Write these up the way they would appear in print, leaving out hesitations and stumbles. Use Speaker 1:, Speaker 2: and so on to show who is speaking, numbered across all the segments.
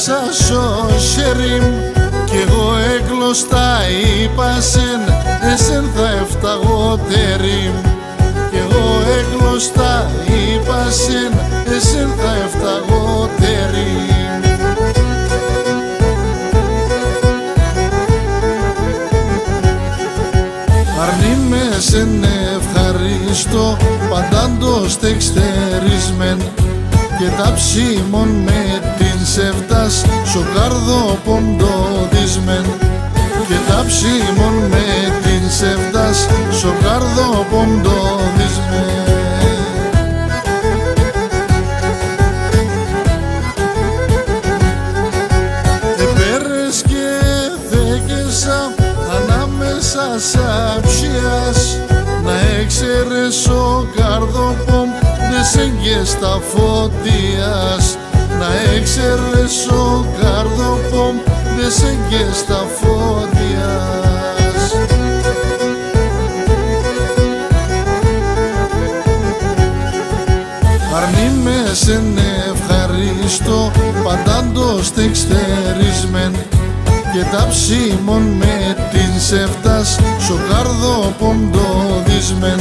Speaker 1: μέσα στο χέρι κι εγώ έγλωστα είπα σεν, εσεν θα εφταγότερη. Κι εγώ έγλωστα είπα σεν, εσεν θα εφταγότερη. Αρνή με σεν ευχαριστώ, παντάντος τεξτερισμεν και τα ψήμων με την σεφτάς σο καρδό ποντοδισμεν. Και τα ψήμων με την σεφτάς σο καρδό ποντοδισμεν. Επέρες και θέκεσα ανάμεσα σ' αψιάς, να έξερες ο καρδόπομ δεσέγγες τα φωτίας. Να έξερες ο καρδόπομ δεσέγγες τα φωτίας. Αρνή με σεν ευχαριστώ, παντάντος τεξτερισμεν και τα ψήμων με την σεφτάς σο καρδό ποντοδισμεν.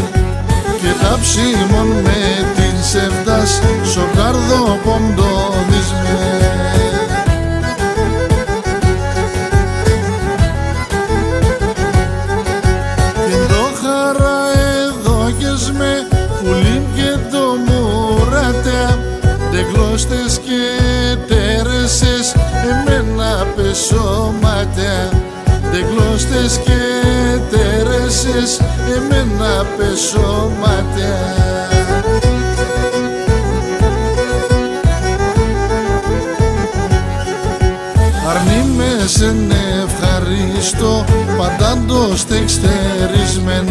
Speaker 1: Και τα ψήμων με την σεφτάς σο καρδό ποντοδισμεν. Και το χαρά εδώ και με πουλήν και το μουράτα, δε γλώστες και τέρεσες εμένα πεσώματα. Δε γλώστες και τέρεσες εμένα πεσώματα. Αρνή με σεν ευχαριστώ, παντάντος τεξτερισμεν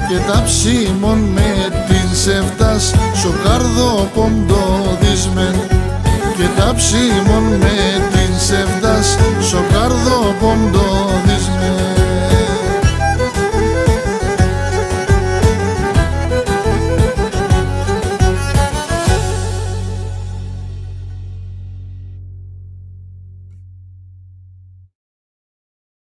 Speaker 1: και τα ψήμων με την σεφτάς σο καρδό ποντοδισμεν. Και τα ψήμων με την σεφτάς σο καρδό ποντοδισμεν.